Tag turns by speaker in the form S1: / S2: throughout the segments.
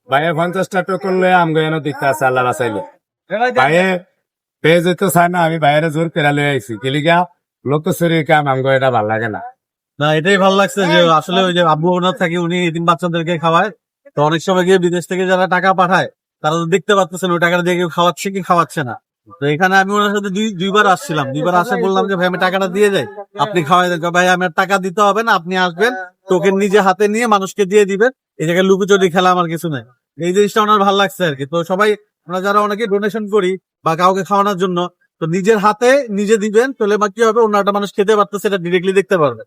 S1: ভাইয়ে 50টা টোকন লয়ে আমগো এনে দিতে আছে আল্লাহ বাঁচাইলে। ভাইয়ে পেয়ে যেতে চায় না, আমি বাইরে জোর করে লয়ে আইছি কিলিগা লোকচুরির কাম আমগো এটা ভাল লাগে না।
S2: না, এটাই ভালো লাগছে যে আসলে ওই যে আব্বু ওনার থাকে, উনি এতিম বাচ্চাদেরকে খাওয়ায়। তো অনেক সময় গিয়ে বিদেশ থেকে যারা টাকা পাঠায় তারা তো দেখতে পাচ্ছেন ওই টাকাটা দিয়ে কেউ খাওয়াচ্ছে কি খাওয়াচ্ছে না। তো এখানে আমি ওনার সাথে দুইবার আসছিলাম, দুইবার আসে বললাম যে ভাই আমি টাকাটা দিয়ে যাই, আপনি খাওয়াই দেন। ভাই আমার টাকা দিতে হবে না, আপনি আসবেন টোকেন নিজে হাতে নিয়ে মানুষকে দিয়ে দিবেন, এই জায়গায় লুকোচুরি খেলা আমার কিছু নাই। এই জিনিসটা ওনার ভালো লাগছে আর কি। তো সবাই আমরা যারা অনেকে ডোনেশন করি বা কাউকে খাওয়ানোর জন্য, তো নিজের হাতে নিজে দিবেন, তাহলে বা কি হবে, অন্য একটা মানুষ খেতে পারতেছে, এটা ডিরেক্টলি দেখতে পারবে।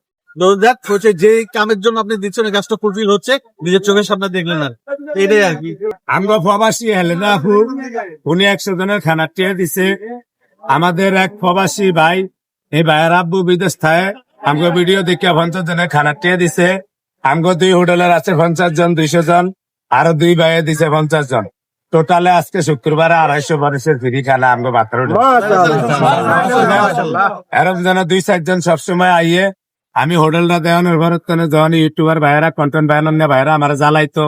S2: হচ্ছে যে কামের জন্য আপনি দিচ্ছেন ওই কাজটা ফুলফিল হচ্ছে, নিজের চোখের সামনে দেখলেন আর এটাই আর কি।
S1: আমগো প্রবাসী হেলেনা আপু উনি 100 জনের খানা টিয়া দিছে। আমাদের এক প্রবাসী ভাই, এই ভাইয়ের আব্বু বিদেশ থাকে, আমগো ভিডিও দেখে 50 জনের খানা টিয়া দিছে। আমগো 2 হোটেলের আছে 50 জন, 200 জন, আরো 2 ভাইয়ে দিছে 50 জন। টোটালে আজকে শুক্রবারে 250 মানুষের ফ্রি খানা আমগো বাতার এরম যেন 2-4 জন সবসময় আইয়ে। আমি হোটেলটা দেওয়ানোর ভারত যখন ইউটিউবার ভাইয়েরা কন্টেন্ট বানানো ভাইয়েরা আমার জ্বালাইতো,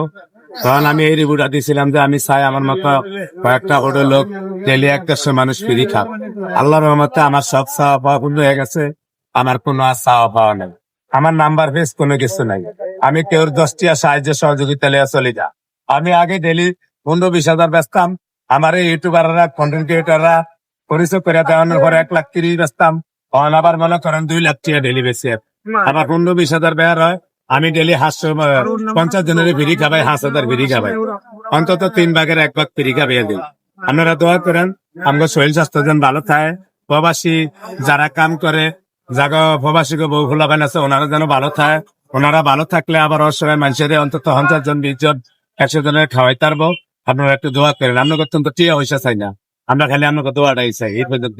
S1: তখন আমি এই রিভিউটা দিয়েছিলাম যে আমি চাই আমার মতো কয়েকটা হোটেল লোক ডেলি 100 মানুষ ফ্রি খাব। আল্লাহর রহমতে আমার সব চাওয়া পাওয়া পূর্ণ হয়ে গেছে, আমার কোনো আর চাওয়া পাওয়া নেই, আমার নাম্বার ফেস কোনো কিছু নাই। আমি কেউ 10টিয়া সাহায্য সহযোগিতা লিয়া চলি যা। আমি আগে ডেলি 15-20 হাজার বেচতাম, আমার এই ইউটিউবাররা কন্টেন্ট ক্রিয়েটাররা পরিচয় করে দেওয়ানোর পরে 1,30,000 বেচতাম। তখন আবার মনে করেন 2 লাখ টাকা ডেলি বেশি, আবার 15-20 হাজার বের হয়। আমি ডেলি 50 জনের ফ্রি খাবাই, 5,000 ফ্রি খাবাই, অন্তত 3 ভাগের 1 ভাগ ফ্রি খাবাইয়া দিই। আপনারা দোয়া করেন আমাদের শরীর স্বাস্থ্য যেন ভালো থাকে। প্রবাসী যারা কাম করে, যারা প্রবাসীকে বউ ফুলাবেন আছে, ওনারা যেন ভালো থাকে। ওনারা ভালো থাকলে আবার অসহায় মানুষের অন্তত 50 জন, 20 জন, 100 জনের খাওয়াই পারবো। আপনারা একটু দোয়া করেন। আমরা অত্যন্ত টিয়া পয়সা চাই না, আমরা খালি আপনাকে দোয়াটাই চাই এই পর্যন্ত।